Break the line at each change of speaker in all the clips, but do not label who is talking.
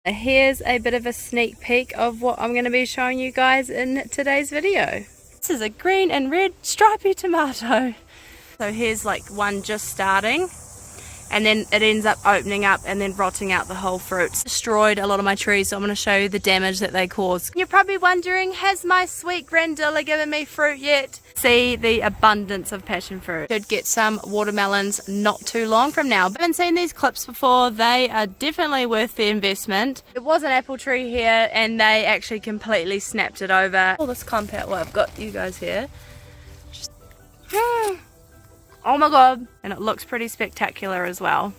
Here's a bit of a sneak peek of what I'm going to be showing you guys in today's video. This is a green and red stripy tomato. So here's like one just starting, and then it ends up opening up and then rotting out the whole fruit. Destroyed a lot of my trees, so I'm going to show you the damage that they cause. You're probably wondering, has my sweet grandilla given me fruit yet? See the abundance of passion fruit. Should get some watermelons not too long from now. I haven't seen these clips before. They are definitely worth the investment. There was an apple tree here and they actually completely snapped it over. All this compound, well, I've got you guys here. Just, oh my god, and it looks pretty spectacular as well.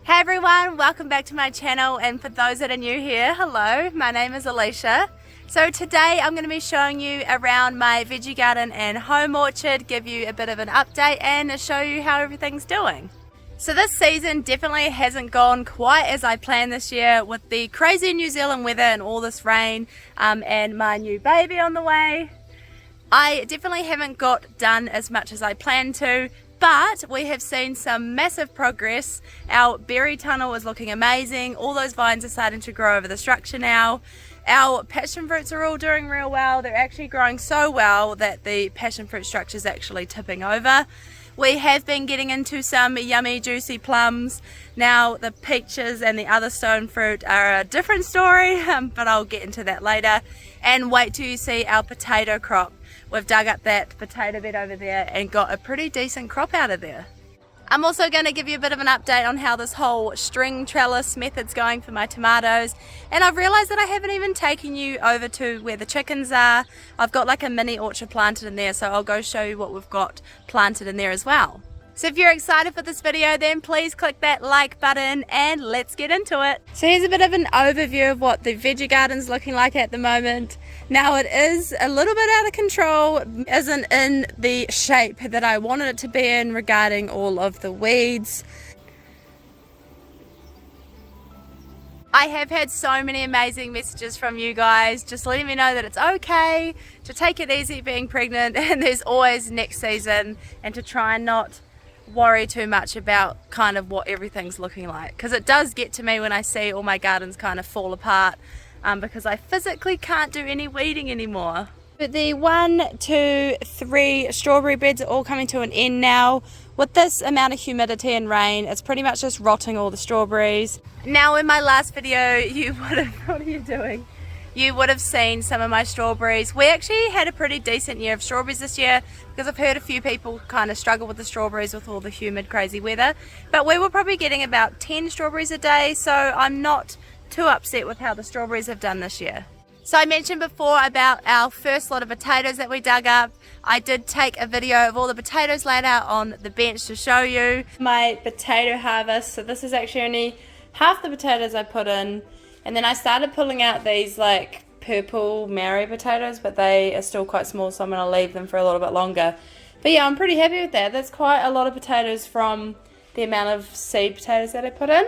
Hey everyone, welcome back to my channel, and for those that are new here, hello, my name is Alicia. So today I'm going to be showing you around my veggie garden and home orchard, give you a bit of an update and show you how everything's doing. So this season definitely hasn't gone quite as I planned this year with the crazy New Zealand weather and all this rain and my new baby on the way. I definitely haven't got done as much as I planned to, but we have seen some massive progress. Our berry tunnel is looking amazing. All those vines are starting to grow over the structure now. Our passion fruits are all doing real well. They're actually growing so well that the passion fruit structure is actually tipping over. We have been getting into some yummy juicy plums. Now the peaches and the other stone fruit are a different story, but I'll get into that later. And wait till you see our potato crop. We've dug up that potato bed over there and got a pretty decent crop out of there. I'm also going to give you a bit of an update on how this whole string trellis method's going for my tomatoes. And I've realised that I haven't even taken you over to where the chickens are. I've got like a mini orchard planted in there, so I'll go show you what we've got planted in there as well. So if you're excited for this video, then please click that like button and let's get into it. So here's a bit of an overview of what the veggie garden's looking like at the moment. Now it is a little bit out of control, isn't in the shape that I wanted it to be in regarding all of the weeds. I have had so many amazing messages from you guys just letting me know that it's okay to take it easy being pregnant, and there's always next season, and to try and not worry too much about kind of what everything's looking like, because it does get to me when I see all my gardens kind of fall apart because I physically can't do any weeding anymore. But the 1, 2, 3 strawberry beds are all coming to an end now. With this amount of humidity and rain, it's pretty much just rotting all the strawberries. Now in my last video you would have, what are you doing? You would have seen some of my strawberries. We actually had a pretty decent year of strawberries this year, because I've heard a few people kind of struggle with the strawberries with all the humid crazy weather, but we were probably getting about 10 strawberries a day, so I'm not too upset with how the strawberries have done this year. So I mentioned before about our first lot of potatoes that we dug up. I did take a video of all the potatoes laid out on the bench to show you my potato harvest. So this is actually only half the potatoes I put in. And then I started pulling out these like purple Mary potatoes, but they are still quite small, so I'm going to leave them for a little bit longer. But yeah, I'm pretty happy with that. That's quite a lot of potatoes from the amount of seed potatoes that I put in.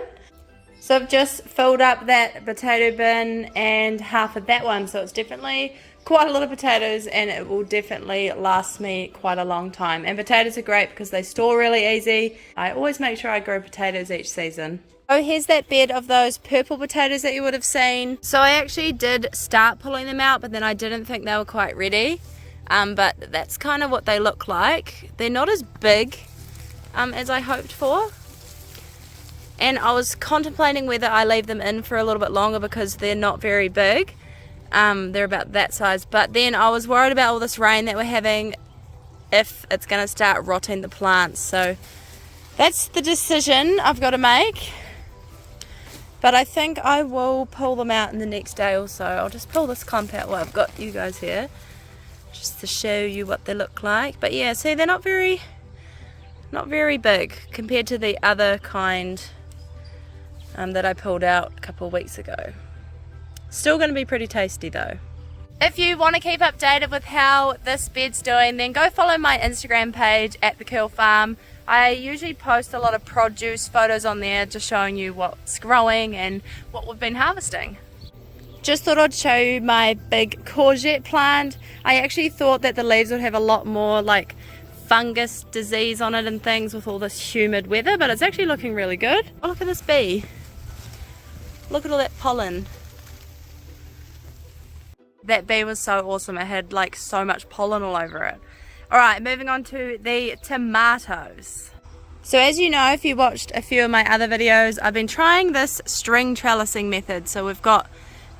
So I've just filled up that potato bin and half of that one, so it's definitely quite a lot of potatoes, and it will definitely last me quite a long time. And potatoes are great because they store really easy. I always make sure I grow potatoes each season. Oh, here's that bed of those purple potatoes that you would have seen. So I actually did start pulling them out, but then I didn't think they were quite ready. But that's kind of what they look like. They're not as big as I hoped for. And I was contemplating whether I leave them in for a little bit longer because they're not very big. They're about that size. But then I was worried about all this rain that we're having, if it's going to start rotting the plants. So that's the decision I've got to make. But I think I will pull them out in the next day or so. I'll just pull this compound. Well, I've got you guys here just to show you what they look like. But yeah, see, they're not very big compared to the other kind that I pulled out a couple of weeks ago. Still going to be pretty tasty though. If you want to keep updated with how this bed's doing, then go follow my Instagram page at The Curl Farm. I usually post a lot of produce photos on there, just showing you what's growing and what we've been harvesting. Just thought I'd show you my big courgette plant. I actually thought that the leaves would have a lot more like fungus disease on it and things with all this humid weather, but it's actually looking really good. Oh, look at this bee. Look at all that pollen. That bee was so awesome. It had like so much pollen all over it. Alright, moving on to the tomatoes. So as you know, if you watched a few of my other videos, I've been trying this string trellising method. So we've got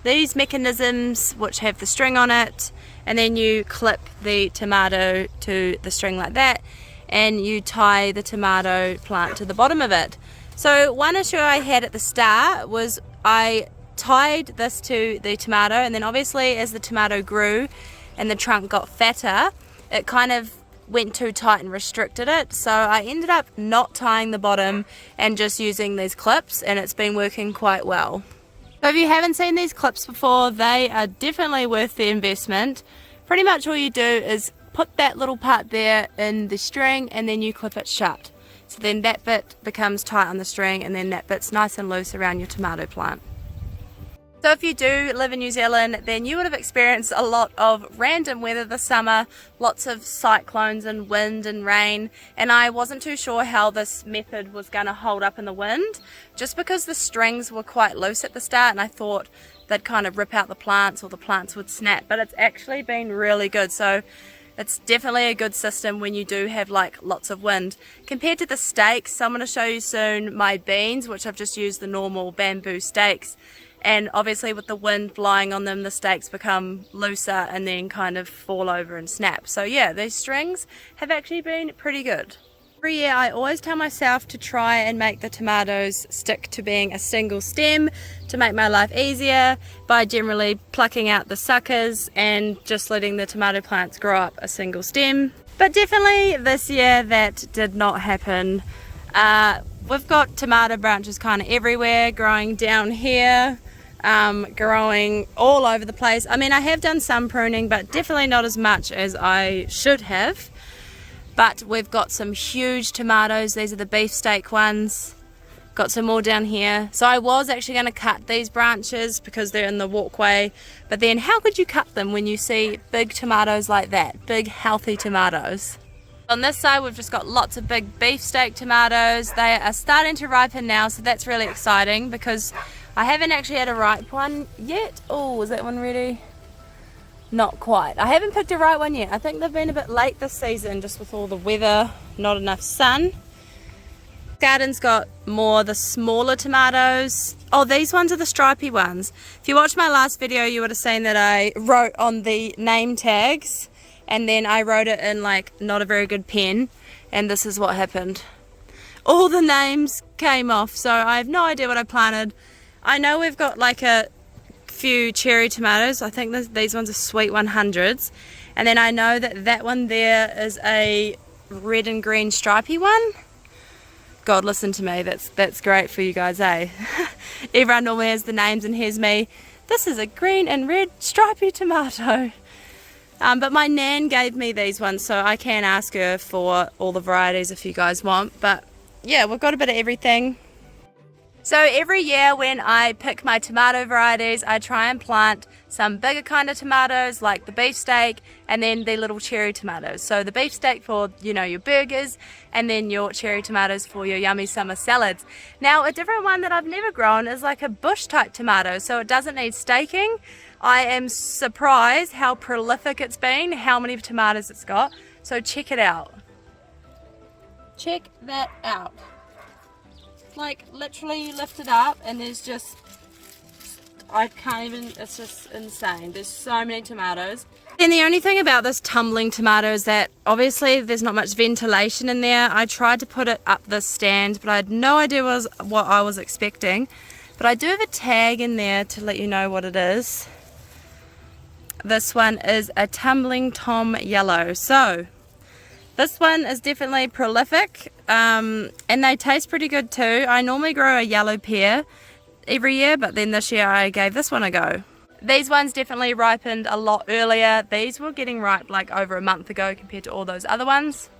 these mechanisms which have the string on it, and then you clip the tomato to the string like that, and you tie the tomato plant to the bottom of it. So one issue I had at the start was I tied this to the tomato, and then obviously as the tomato grew and the trunk got fatter, it kind of went too tight and restricted it. So I ended up not tying the bottom and just using these clips, and it's been working quite well. So if you haven't seen these clips before, they are definitely worth the investment. Pretty much all you do is put that little part there in the string, and then you clip it shut. So then that bit becomes tight on the string, and then that bit's nice and loose around your tomato plant. So if you do live in New Zealand, then you would have experienced a lot of random weather this summer, lots of cyclones and wind and rain, and I wasn't too sure how this method was going to hold up in the wind, just because the strings were quite loose at the start, and I thought they'd kind of rip out the plants or the plants would snap, but it's actually been really good. So it's definitely a good system when you do have like lots of wind. Compared to the stakes, so I'm going to show you soon my beans, which I've just used the normal bamboo stakes. And obviously with the wind blowing on them, the stakes become looser and then kind of fall over and snap. So yeah, these strings have actually been pretty good. Every year I always tell myself to try and make the tomatoes stick to being a single stem to make my life easier by generally plucking out the suckers and just letting the tomato plants grow up a single stem. But definitely this year that did not happen. We've got tomato branches kind of everywhere, growing down here, growing all over the place. I mean, I have done some pruning, but definitely not as much as I should have. But we've got some huge tomatoes. These are the beefsteak ones. Got some more down here. So I was actually going to cut these branches because they're in the walkway, but then how could you cut them when you see big tomatoes like that, big healthy tomatoes? On this side we've just got lots of big beefsteak tomatoes. They are starting to ripen now, so that's really exciting because I haven't actually had a ripe one yet. Oh, is that one ready? Not quite. I haven't picked a ripe one yet. I think they've been a bit late this season just with all the weather, not enough sun. Garden's got more the smaller tomatoes. Oh, these ones are the stripy ones. If you watched my last video, you would have seen that I wrote on the name tags, and then I wrote it in like not a very good pen, and this is what happened. All the names came off, so I have no idea what I planted. I know we've got like a few cherry tomatoes. I think these ones are sweet 100s, and then I know that that one there is a red and green stripy one. God, listen to me, that's great for you guys, eh? Everyone normally has the names, and here's me. This is a green and red stripy tomato. But my nan gave me these ones, so I can ask her for all the varieties if you guys want. But yeah, we've got a bit of everything. So every year when I pick my tomato varieties, I try and plant some bigger kind of tomatoes like the beefsteak, and then the little cherry tomatoes. So the beefsteak for, you know, your burgers, and then your cherry tomatoes for your yummy summer salads. Now a different one that I've never grown is like a bush type tomato, so it doesn't need staking. I am surprised how prolific it's been, how many tomatoes it's got. So check it out. Check that out. Like literally you lift it up and there's just, I can't even, it's just insane. There's so many tomatoes. And the only thing about this tumbling tomato is that obviously there's not much ventilation in there. I tried to put it up this stand, but I had no idea what I was expecting. But I do have a tag in there to let you know what it is. This one is a tumbling tom yellow. So this one is definitely prolific, and they taste pretty good too. I normally grow a yellow pear every year, but then this year I gave this one a go. These ones definitely ripened a lot earlier. These were getting ripe like over a month ago compared to all those other ones.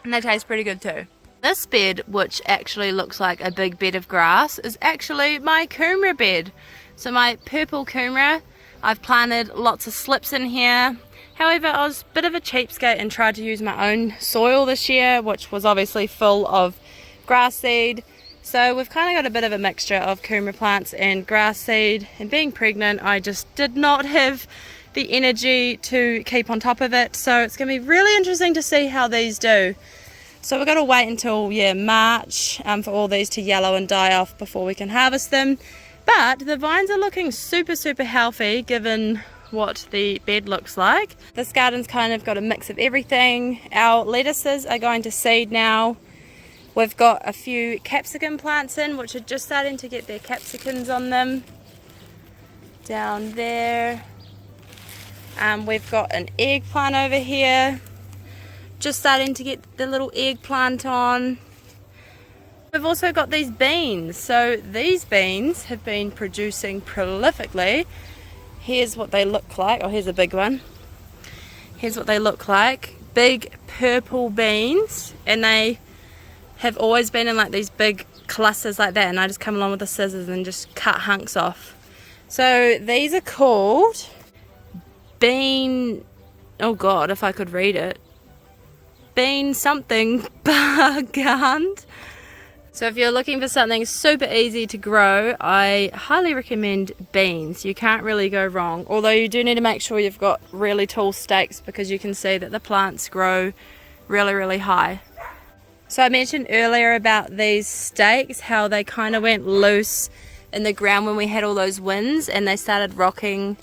And they taste pretty good too. This bed, which actually looks like a big bed of grass, is actually my kumara bed. So my purple kumara, I've planted lots of slips in here. However, I was a bit of a cheapskate and tried to use my own soil this year, which was obviously full of grass seed. So we've kind of got a bit of a mixture of kumara plants and grass seed, and being pregnant I just did not have the energy to keep on top of it, so it's going to be really interesting to see how these do. So we've got to wait until March for all these to yellow and die off before we can harvest them. But the vines are looking super healthy given what the bed looks like. This garden's kind of got a mix of everything. Our lettuces are going to seed now. We've got a few capsicum plants in, which are just starting to get their capsicums on them. Down there. We've got an eggplant over here. Just starting to get the little eggplant on. We've also got these beans. So these beans have been producing prolifically. Here's what they look like. Oh, here's a big one. Here's what they look like. Big purple beans, and they have always been in like these big clusters like that, and I just come along with the scissors and just cut hunks off. So these are called bean, oh god, if I could read it, bean something bargand. So if you're looking for something super easy to grow, I highly recommend beans. You can't really go wrong, although you do need to make sure you've got really tall stakes, because you can see that the plants grow really high. So I mentioned earlier about these stakes, how they kind of went loose in the ground when we had all those winds and they started rocking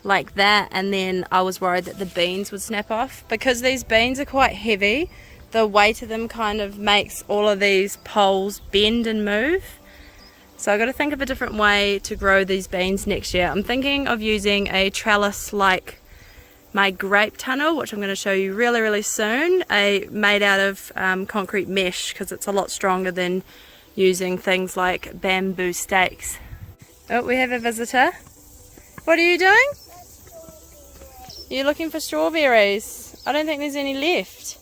like that, and then I was worried that the beans would snap off. Because these beans are quite heavy, the weight of them kind of makes all of these poles bend and move. So I've got to think of a different way to grow these beans next year. I'm thinking of using a trellis like my grape tunnel, which I'm going to show you really soon, made out of concrete mesh, because it's a lot stronger than using things like bamboo stakes. Oh, we have a visitor. What are you doing? You're looking for strawberries. I don't think there's any left.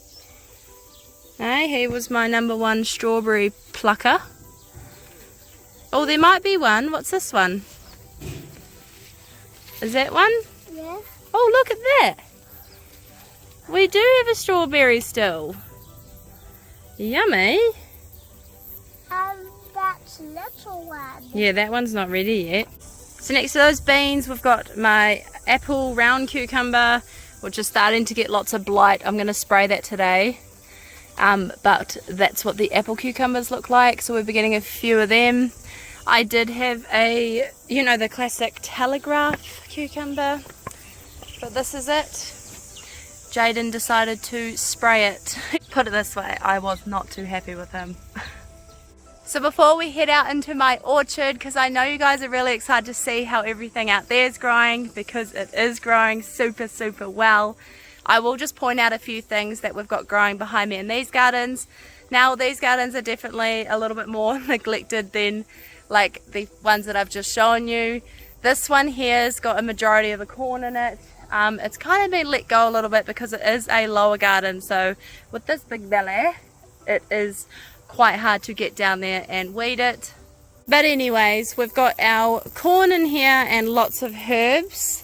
No, he was my #1 strawberry plucker. Oh, there might be one. What's this one? Is that one?
Yeah.
Oh, look at that. We do have a strawberry still. Yummy.
That's little one.
Yeah, that one's not ready yet. So next to those beans, we've got my apple round cucumber, which is starting to get lots of blight. I'm going to spray that today. But that's what the apple cucumbers look like, so we're getting a few of them. I did have a, the classic telegraph cucumber, but this is it. Jaden decided to spray it. Put it this way, I was not too happy with him. So before we head out into my orchard, because I know you guys are really excited to see how everything out there is growing, because it is growing super well, I will just point out a few things that we've got growing behind me in these gardens. Now these gardens are definitely a little bit more neglected than like the ones that I've just shown you. This one here has got a majority of the corn in it. It's kind of been let go a little bit because it is a lower garden, so with this big belly it is quite hard to get down there and weed it. But anyways, we've got our corn in here and lots of herbs.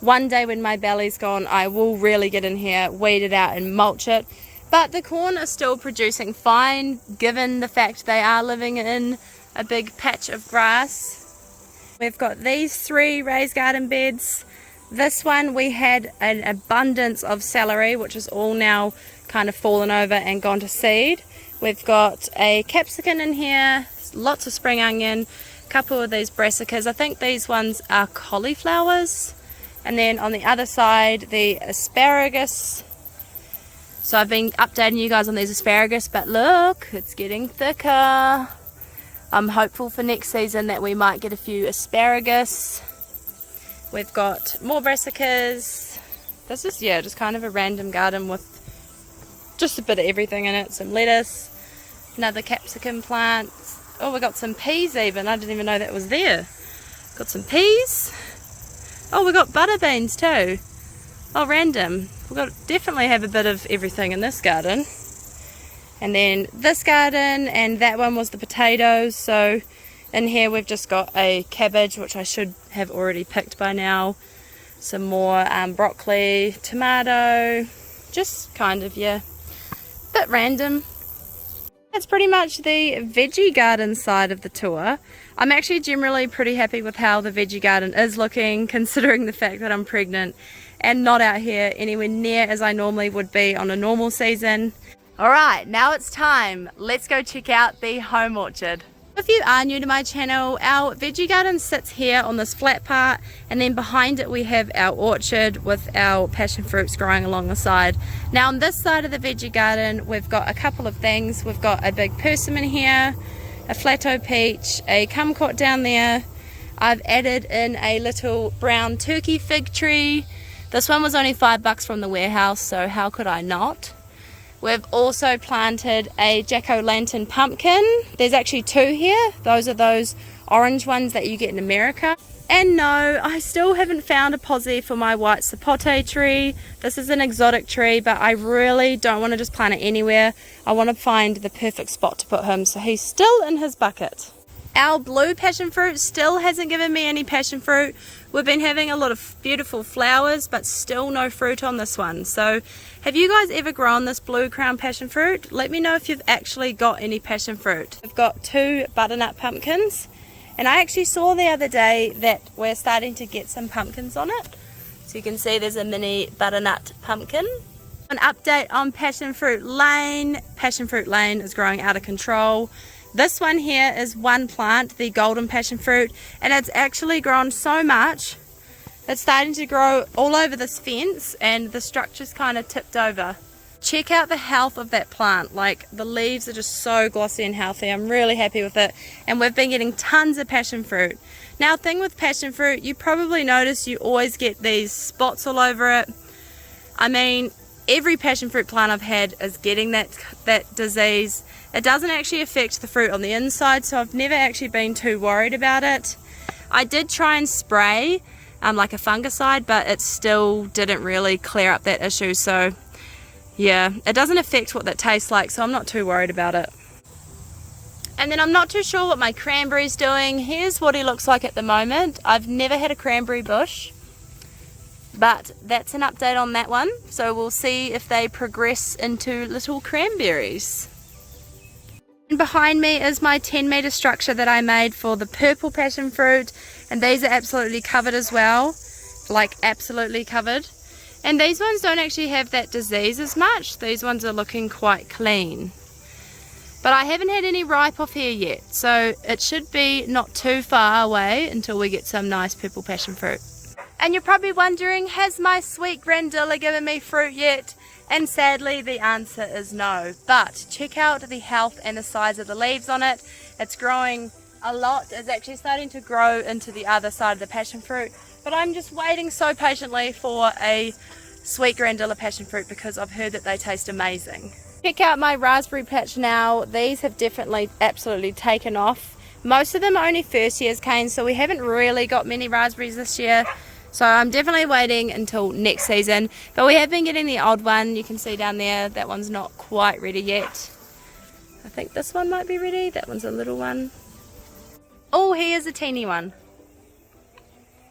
One day when my belly's gone, I will really get in here, weed it out and mulch it. But the corn is still producing fine, given the fact they are living in a big patch of grass. We've got these 3 raised garden beds. This one we had an abundance of celery, which is all now kind of fallen over and gone to seed. We've got a capsicum in here, lots of spring onion, a couple of these brassicas. I think these ones are cauliflowers. And then on the other side, the asparagus. So I've been updating you guys on these asparagus, but look, it's getting thicker. I'm hopeful for next season that we might get a few asparagus. We've got more brassicas. This is, just kind of a random garden with just a bit of everything in it. Some lettuce, another capsicum plant. Oh, we got some peas even. I didn't even know that was there. Got some peas. Oh, we got butter beans too. Oh, random. We've got definitely have a bit of everything in this garden. And then this garden, and that one was the potatoes. So in here we've just got a cabbage, which I should have already picked by now. Some more broccoli, tomato, just kind of, bit random. that's pretty much the veggie garden side of the tour. I'm actually generally pretty happy with how the veggie garden is looking, considering the fact that I'm pregnant and not out here anywhere near as I normally would be on a normal season. Alright, now it's time. Let's go check out the home orchard. If you are new to my channel, our veggie garden sits here on this flat part, and then behind it we have our orchard with our passion fruits growing along the side. Now on this side of the veggie garden we've got a couple of things. We've got a big persimmon here, a flatto peach, a kumquat down there. I've added in a little brown turkey fig tree. This one was only $5 from the warehouse, so how could I not? We've also planted a jack-o'-lantern pumpkin. There's actually two here. Those are those orange ones that you get in America. And no, I still haven't found a posi for my white sapote tree. This is an exotic tree, but I really don't want to just plant it anywhere. I want to find the perfect spot to put him, so he's still in his bucket. Our blue passion fruit still hasn't given me any passion fruit. We've been having a lot of beautiful flowers, but still no fruit on this one. So have you guys ever grown this blue crown passion fruit? Let me know if you've actually got any passion fruit. I've got two butternut pumpkins, and I actually saw the other day that we're starting to get some pumpkins on it. So you can see there's a mini butternut pumpkin. An update on passion fruit lane. Passion fruit lane is growing out of control. This one here is one plant, the golden passion fruit, and it's actually grown so much it's starting to grow all over this fence, and the structure's kind of tipped over. Check out the health of that plant. Like, the leaves are just so glossy and healthy. I'm really happy with it, and we've been getting tons of passion fruit. Now, the thing with passion fruit, you probably notice you always get these spots all over it. I mean, every passion fruit plant I've had is getting that disease. It doesn't actually affect the fruit on the inside, so I've never actually been too worried about it. I did try and spray like a fungicide, but it still didn't really clear up that issue. So yeah, it doesn't affect what that tastes like, so I'm not too worried about it. And then I'm not too sure what my cranberry's doing. Here's what he looks like at the moment. I've never had a cranberry bush, but that's an update on that one. So we'll see if they progress into little cranberries. And behind me is my 10-meter structure that I made for the purple passion fruit, and these are absolutely covered as well, like absolutely covered. And these ones don't actually have that disease as much. These ones are looking quite clean. But I haven't had any ripe off here yet, so it should be not too far away until we get some nice purple passion fruit. And you're probably wondering, has my sweet grandilla given me fruit yet? And sadly the answer is no. But check out the health and the size of the leaves on it. It's growing a lot. It's actually starting to grow into the other side of the passion fruit. But I'm just waiting so patiently for a sweet grandilla passion fruit because I've heard that they taste amazing. Check out my raspberry patch now. These have definitely absolutely taken off. Most of them are only first year's canes, so we haven't really got many raspberries this year. So I'm definitely waiting until next season. But we have been getting the old one. You can see down there, that one's not quite ready yet. I think this one might be ready. That one's a little one. Oh, here's a teeny one.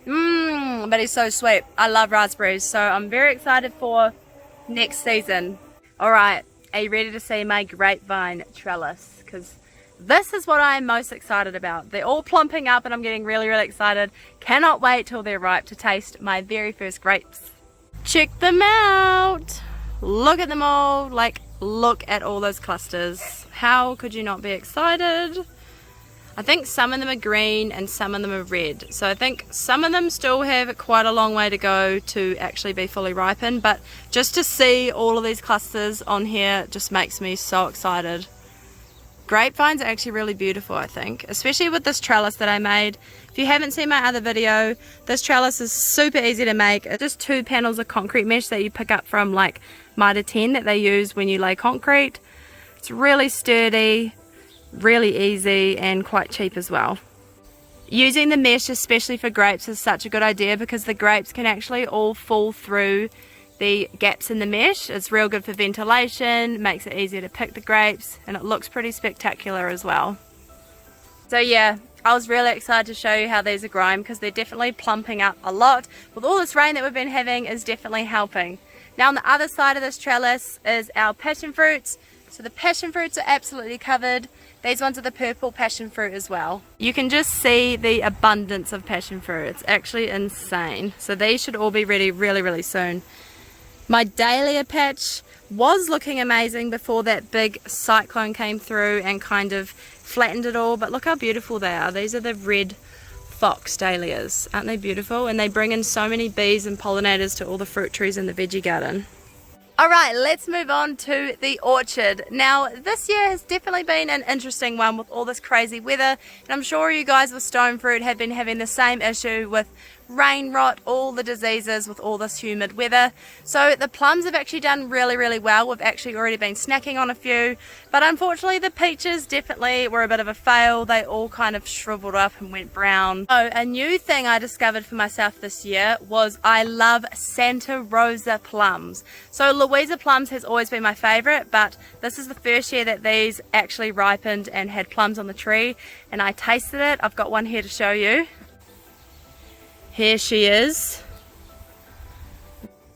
But he's so sweet. I love raspberries, so I'm very excited for next season. Alright, are you ready to see my grapevine trellis? Because this is what I'm most excited about. They're all plumping up and I'm getting really, really excited. Cannot wait till they're ripe to taste my very first grapes. Check them out. Look at them all. Like, look at all those clusters. How could you not be excited? I think some of them are green and some of them are red. So I think some of them still have quite a long way to go to actually be fully ripened. But just to see all of these clusters on here just makes me so excited. Grapevines are actually really beautiful, I think, especially with this trellis that I made. If you haven't seen my other video, this trellis is super easy to make. It's just 2 panels of concrete mesh that you pick up from like Mitre 10 that they use when you lay concrete. It's really sturdy, really easy, and quite cheap as well. Using the mesh, especially for grapes, is such a good idea because the grapes can actually all fall through the gaps in the mesh. It's real good for ventilation, makes it easier to pick the grapes, and it looks pretty spectacular as well. So yeah, I was really excited to show you how these are growing because they're definitely plumping up a lot. With all this rain that we've been having is definitely helping. Now on the other side of this trellis is our passion fruits. So the passion fruits are absolutely covered. These ones are the purple passion fruit as well. You can just see the abundance of passion fruit. It's actually insane. So these should all be ready really, really soon. My dahlia patch was looking amazing before that big cyclone came through and kind of flattened it all, but look how beautiful they are. These are the red fox dahlias. Aren't they beautiful? And they bring in so many bees and pollinators to all the fruit trees in the veggie garden. Alright, let's move on to the orchard. Now, this year has definitely been an interesting one with all this crazy weather, and I'm sure you guys with stone fruit have been having the same issue with rain rot, all the diseases with all this humid weather. So the plums have actually done really, really well. We've actually already been snacking on a few, but unfortunately the peaches definitely were a bit of a fail. They all kind of shriveled up and went brown. So a new thing I discovered for myself this year was I love Santa Rosa plums. So Louisa plums has always been my favorite, but this is the first year that these actually ripened and had plums on the tree, and I tasted it. I've got one here to show you. Here she is.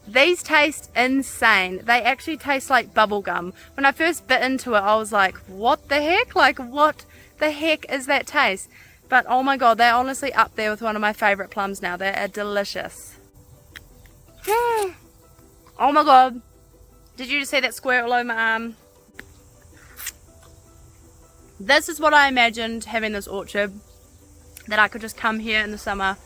These taste insane. They actually taste like bubble gum. When I first bit into it, I was like, what the heck? Like, what the heck is that taste? But oh my god, they're honestly up there with one of my favorite plums now. They are delicious. Oh my god. Did you just see that squirt all over my arm? This is what I imagined having this orchard. That I could just come here in the summer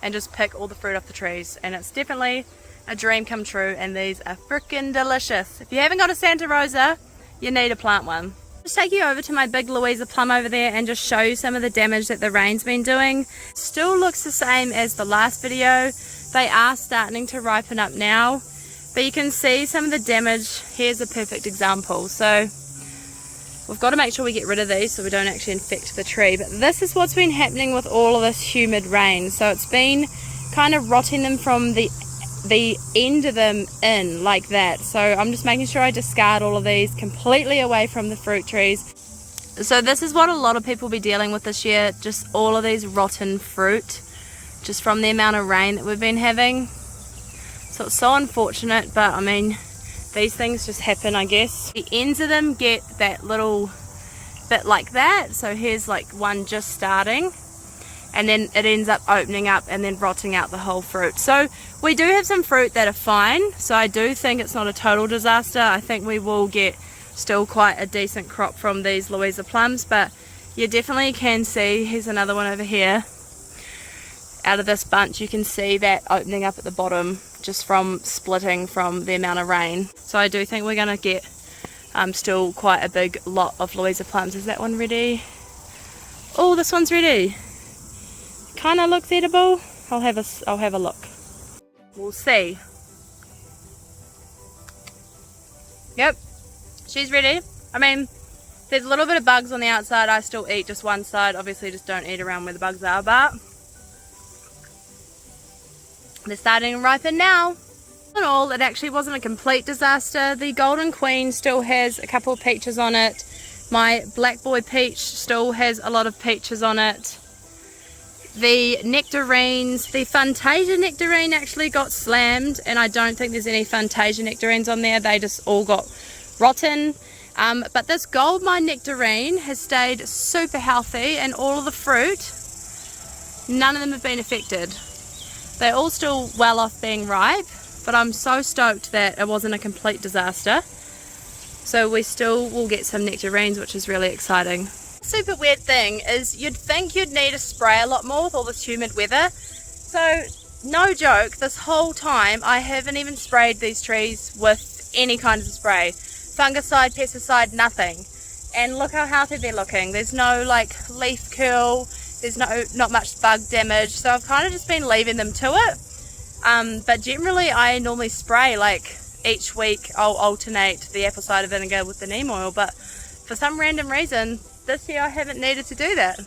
and just pick all the fruit off the trees, and it's definitely a dream come true, and these are freaking delicious. If you haven't got a Santa Rosa, you need to plant one. Just take you over to my big Louisa plum over there and just show you some of the damage that the rain's been doing. Still looks the same as the last video. They are starting to ripen up now, but you can see some of the damage. Here's a perfect example. So we've got to make sure we get rid of these so we don't actually infect the tree. But this is what's been happening with all of this humid rain. So it's been kind of rotting them from the end of them in like that. So I'm just making sure I discard all of these completely away from the fruit trees. So this is what a lot of people be dealing with this year. Just all of these rotten fruit. Just from the amount of rain that we've been having. So it's so unfortunate, but I mean, these things just happen, I guess. The ends of them get that little bit like that. So here's like one just starting, and then it ends up opening up and then rotting out the whole fruit. So we do have some fruit that are fine. So I do think it's not a total disaster. I think we will get still quite a decent crop from these Louisa plums, but you definitely can see, here's another one over here. Out of this bunch, you can see that opening up at the bottom just from splitting from the amount of rain. So I do think we're going to get still quite a big lot of Louisa plums. Is that one ready? Oh, this one's ready. Kind of looks edible. I'll have a look. We'll see. Yep, she's ready. I mean, there's a little bit of bugs on the outside. I still eat just one side. Obviously, just don't eat around where the bugs are, but they're starting to ripen now. All in all, it actually wasn't a complete disaster. The Golden Queen still has a couple of peaches on it. My Black Boy Peach still has a lot of peaches on it. The nectarines, the Fantasia nectarine actually got slammed, and I don't think there's any Fantasia nectarines on there. They just all got rotten. But this Goldmine nectarine has stayed super healthy, and all of the fruit, none of them have been affected. They're all still well off being ripe, but I'm so stoked that it wasn't a complete disaster. So we still will get some nectarines, which is really exciting. Super weird thing is you'd think you'd need to spray a lot more with all this humid weather. So no joke, this whole time I haven't even sprayed these trees with any kind of spray. Fungicide, pesticide, nothing. And look how healthy they're looking. There's no like leaf curl. There's not much bug damage, so I've kind of just been leaving them to it. But generally I normally spray like each week. I'll alternate the apple cider vinegar with the neem oil, but for some random reason this year I haven't needed to do that.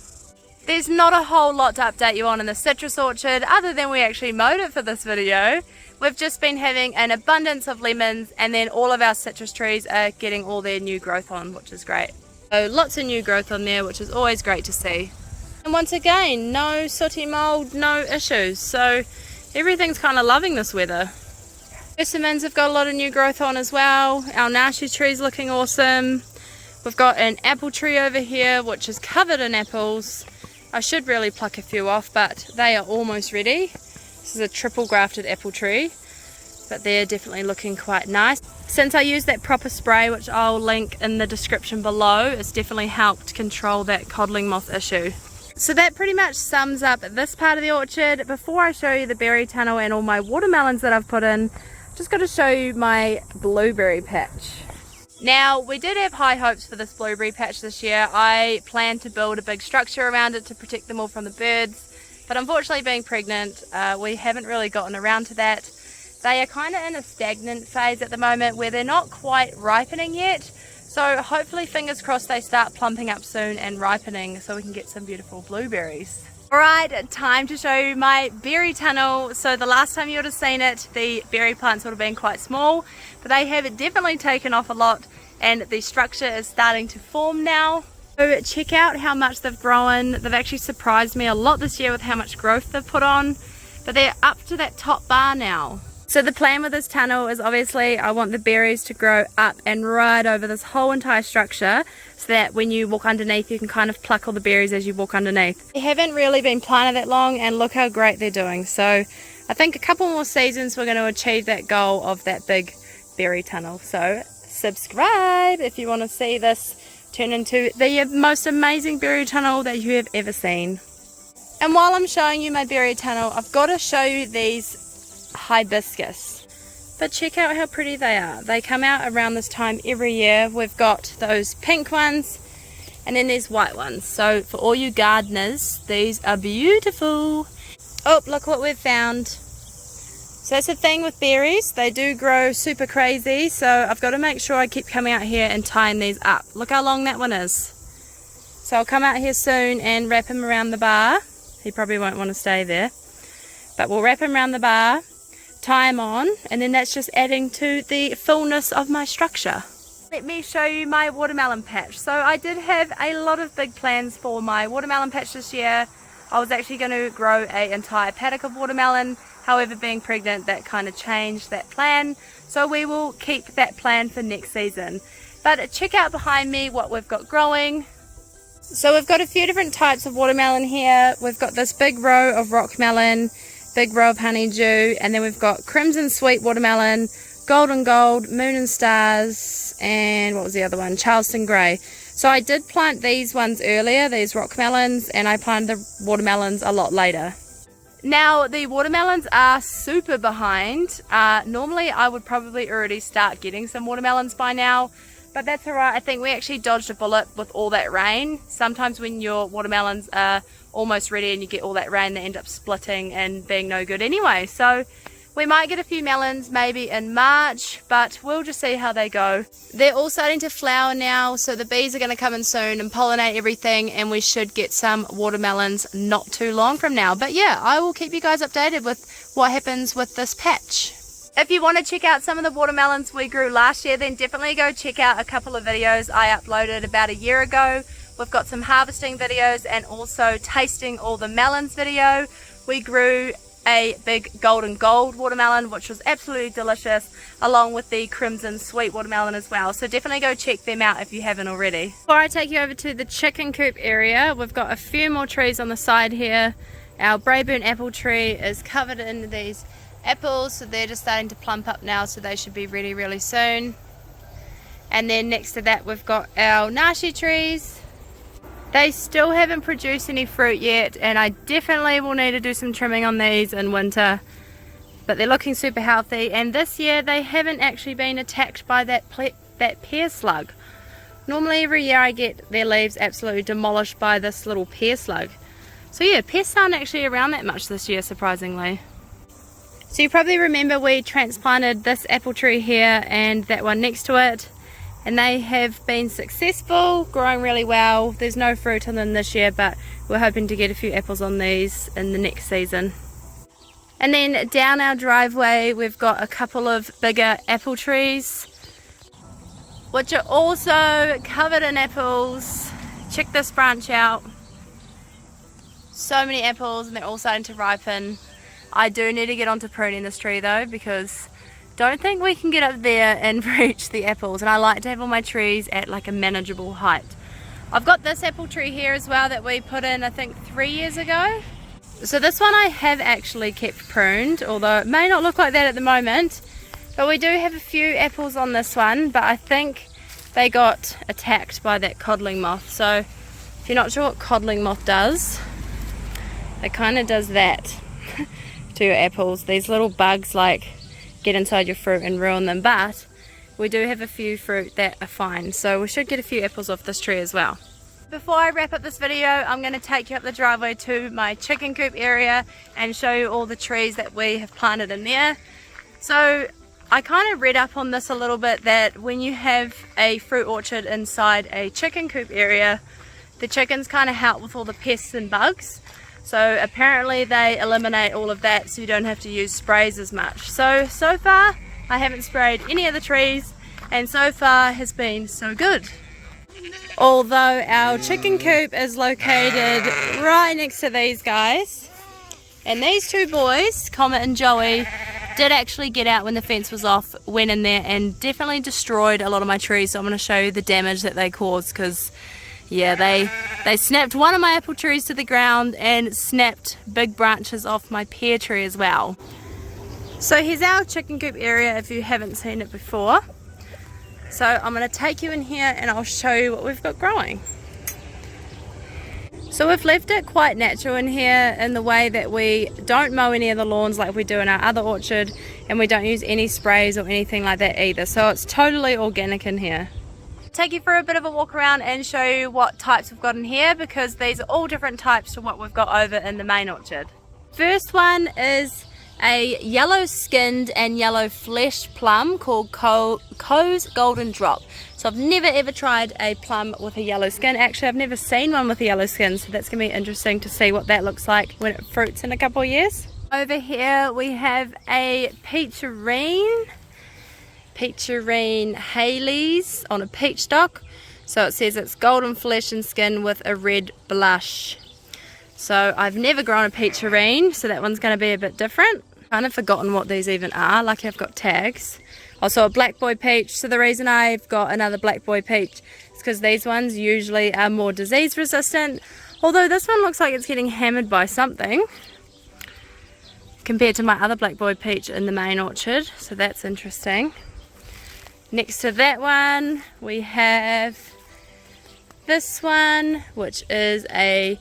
There's not a whole lot to update you on in the citrus orchard other than we actually mowed it for this video. We've just been having an abundance of lemons, and then all of our citrus trees are getting all their new growth on, which is great. So lots of new growth on there, which is always great to see. And once again, no sooty mold, no issues. So everything's kind of loving this weather. Persimmons have got a lot of new growth on as well. Our nashi tree's looking awesome. We've got an apple tree over here which is covered in apples. I should really pluck a few off, but they are almost ready. This is a triple grafted apple tree, but they're definitely looking quite nice. Since I used that proper spray, which I'll link in the description below, it's definitely helped control that codling moth issue. So that pretty much sums up this part of the orchard. Before I show you the berry tunnel and all my watermelons that I've put in, just got to show you my blueberry patch. Now, we did have high hopes for this blueberry patch this year. I planned to build a big structure around it to protect them all from the birds, but unfortunately, being pregnant, we haven't really gotten around to that. They are kind of in a stagnant phase at the moment where they're not quite ripening yet, so hopefully, fingers crossed, they start plumping up soon and ripening so we can get some beautiful blueberries. Alright, time to show you my berry tunnel. So the last time you would have seen it, the berry plants would have been quite small, but they have definitely taken off a lot and the structure is starting to form now. So check out how much they've grown. They've actually surprised me a lot this year with how much growth they've put on, but they're up to that top bar now. So the plan with this tunnel is obviously I want the berries to grow up and right over this whole entire structure so that when you walk underneath you can kind of pluck all the berries as you walk underneath. They haven't really been planted that long and look how great they're doing. So I think a couple more seasons we're going to achieve that goal of that big berry tunnel. So subscribe if you want to see this turn into the most amazing berry tunnel that you have ever seen. And while I'm showing you my berry tunnel, I've got to show you these hibiscus, but check out how pretty they are. They come out around this time every year. We've got those pink ones and then there's white ones, so for all you gardeners, these are beautiful. Oh, look what we've found. So that's the thing with berries, they do grow super crazy, so I've got to make sure I keep coming out here and tying these up. Look how long that one is. So I'll come out here soon and wrap him around the bar. He probably won't want to stay there, but we'll wrap him around the bar, tie him on, and then that's just adding to the fullness of my structure. Let me show you my watermelon patch. So I did have a lot of big plans for my watermelon patch this year. I was actually going to grow an entire paddock of watermelon. However, being pregnant, that kind of changed that plan. So we will keep that plan for next season. But check out behind me what we've got growing. So we've got a few different types of watermelon here. We've got this big row of rock melon, big row of honeydew, and then we've got crimson sweet watermelon, golden gold, moon and stars, and what was the other one? Charleston grey. So I did plant these ones earlier, these rock melons, and I planted the watermelons a lot later. Now the watermelons are super behind. Normally I would probably already start getting some watermelons by now, but that's alright. I think we actually dodged a bullet with all that rain. Sometimes when your watermelons are almost ready and you get all that rain, they end up splitting and being no good anyway. So we might get a few melons maybe in March, but we'll just see how they go. They're all starting to flower now, so the bees are going to come in soon and pollinate everything, and we should get some watermelons not too long from now. But yeah, I will keep you guys updated with what happens with this patch. If you want to check out some of the watermelons we grew last year, then definitely go check out a couple of videos I uploaded about a year ago. We've got some harvesting videos and also tasting all the melons video. We grew a big golden gold watermelon, which was absolutely delicious, along with the crimson sweet watermelon as well. So definitely go check them out if you haven't already. Before I take you over to the chicken coop area, we've got a few more trees on the side here. Our Braeburn apple tree is covered in these apples, so they're just starting to plump up now, so they should be ready really soon. And then next to that we've got our nashi trees. They still haven't produced any fruit yet, and I definitely will need to do some trimming on these in winter, but they're looking super healthy. And this year they haven't actually been attacked by that pear slug. Normally every year I get their leaves absolutely demolished by this little pear slug. So yeah, pests aren't actually around that much this year, surprisingly. So you probably remember we transplanted this apple tree here and that one next to it, and they have been successful, growing really well. There's no fruit on them this year, but we're hoping to get a few apples on these in the next season. And then down our driveway we've got a couple of bigger apple trees, which are also covered in apples. Check this branch out. So many apples, and they're all starting to ripen. I do need to get onto pruning this tree though, because don't think we can get up there and reach the apples, and I like to have all my trees at like a manageable height. I've got this apple tree here as well that we put in I think 3 years ago. So this one I have actually kept pruned, although it may not look like that at the moment. But we do have a few apples on this one, but I think they got attacked by that codling moth. So if you're not sure what codling moth does, it kind of does that to your apples. These little bugs like get inside your fruit and ruin them, but we do have a few fruit that are fine, so we should get a few apples off this tree as well. Before I wrap up this video, I'm going to take you up the driveway to my chicken coop area and show you all the trees that we have planted in there. So I kind of read up on this a little bit, that when you have a fruit orchard inside a chicken coop area, the chickens kind of help with all the pests and bugs. So apparently they eliminate all of that, so you don't have to use sprays as much. So far I haven't sprayed any of the trees, and so far has been so good. Although our chicken coop is located right next to these guys, and these two boys, Comet and Joey, did actually get out when the fence was off, went in there and definitely destroyed a lot of my trees. So I'm going to show you the damage that they caused, because yeah, they snapped one of my apple trees to the ground and snapped big branches off my pear tree as well. So here's our chicken coop area if you haven't seen it before. So I'm going to take you in here and I'll show you what we've got growing. So we've left it quite natural in here, in the way that we don't mow any of the lawns like we do in our other orchard, and we don't use any sprays or anything like that either. So it's totally organic in here. Take you for a bit of a walk around and show you what types we've got in here, because these are all different types to what we've got over in the main orchard. First one is a yellow skinned and yellow fleshed plum called Co's Golden Drop. So I've never ever tried a plum with a yellow skin. Actually, I've never seen one with a yellow skin, so that's going to be interesting to see what that looks like when it fruits in a couple of years. Over here we have a peacherine Hales on a peach stalk. So it says it's golden flesh and skin with a red blush. So I've never grown a peacherine, so that one's going to be a bit different. Kind of forgotten what these even are. Lucky I've got tags. Also a black boy peach. So the reason I've got another black boy peach is because these ones usually are more disease resistant. Although this one looks like it's getting hammered by something compared to my other black boy peach in the main orchard. So that's interesting. Next to that one we have this one, which is a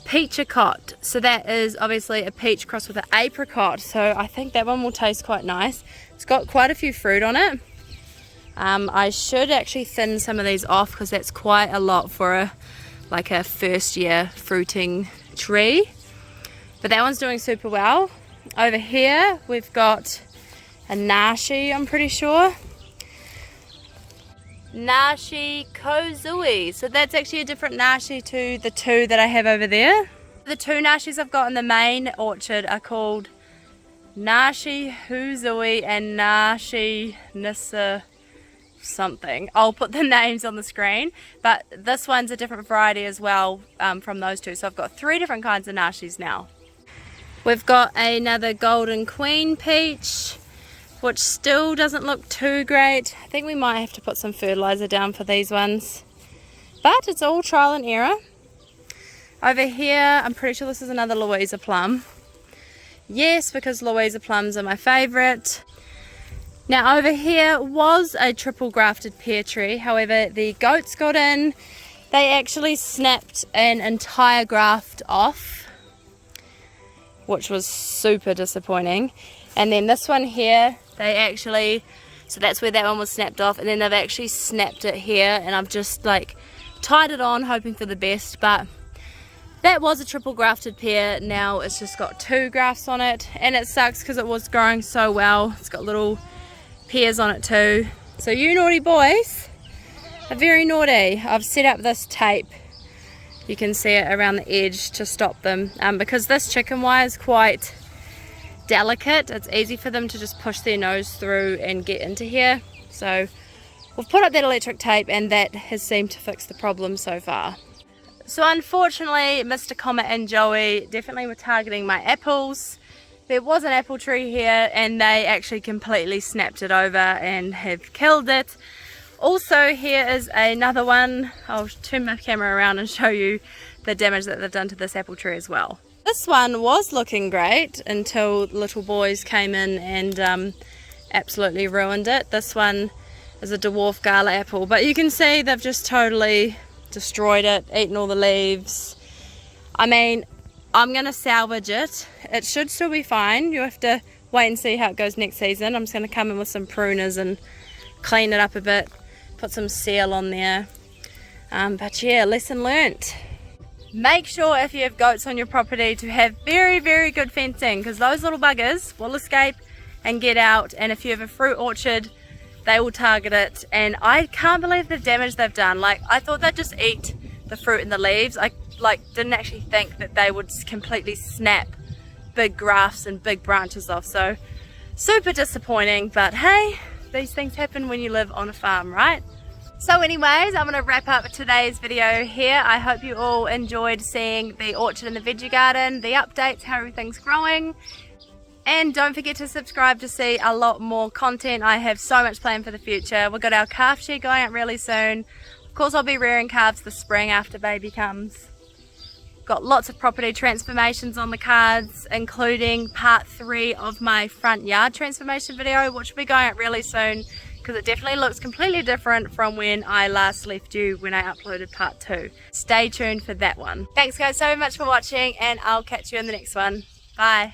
peachicot. So that is obviously a peach crossed with an apricot. So I think that one will taste quite nice. It's got quite a few fruit on it. I should actually thin some of these off, because that's quite a lot for a first year fruiting tree. But that one's doing super well. Over here we've got a nashi, I'm pretty sure. Nashi Kozui. So that's actually a different nashi to the two that I have over there. The two nashis I've got in the main orchard are called Nashi Huzui and Nashi Nissa something. I'll put the names on the screen, but this one's a different variety as well from those two. So I've got 3 different kinds of nashis now. We've got another golden queen peach, which still doesn't look too great. I think we might have to put some fertilizer down for these ones, but it's all trial and error. Over here, I'm pretty sure this is another Louisa plum. Yes, because Louisa plums are my favorite. Now over here was a triple grafted pear tree. However, the goats got in. They actually snapped an entire graft off, which was super disappointing. And then this one here, they actually, so that's where that one was snapped off, and then they've actually snapped it here, and I've just like tied it on hoping for the best. But that was a triple grafted pear. Now it's just got 2 grafts on it, and it sucks because it was growing so well. It's got little pears on it too. So you naughty boys are very naughty. I've set up this tape, you can see it around the edge, to stop them, because this chicken wire is quite delicate. It's easy for them to just push their nose through and get into here. So we've put up that electric tape, and that has seemed to fix the problem so far. So unfortunately, Mr. Comet and Joey definitely were targeting my apples. there was an apple tree here and they actually completely snapped it over and have killed it. Also, here is another one. I'll turn my camera around and show you the damage that they've done to this apple tree as well. This one was looking great until little boys came in and absolutely ruined it. This one is a dwarf gala apple, but you can see they've just totally destroyed it, eaten all the leaves. I mean, I'm going to salvage it. It should still be fine. You have to wait and see how it goes next season. I'm just going to come in with some pruners and clean it up a bit, put some seal on there. But yeah, lesson learnt. Make sure if you have goats on your property to have very, very good fencing, because those little buggers will escape and get out. And if you have a fruit orchard, they will target it. And I can't believe the damage they've done. Like, I thought they'd just eat the fruit and the leaves. I didn't actually think that they would completely snap big grafts and big branches off. So super disappointing, but hey, these things happen when you live on a farm, right? So anyways, I'm going to wrap up today's video here. I hope you all enjoyed seeing the orchard and the veggie garden, the updates, how everything's growing. And don't forget to subscribe to see a lot more content. I have so much planned for the future. We've got our calf shed going up really soon. Of course, I'll be rearing calves this spring after baby comes. Got lots of property transformations on the cards, including part 3 of my front yard transformation video, which will be going up really soon because it definitely looks completely different from when I last left you when I uploaded part 2. Stay tuned for that one. Thanks guys so much for watching, and I'll catch you in the next one. Bye.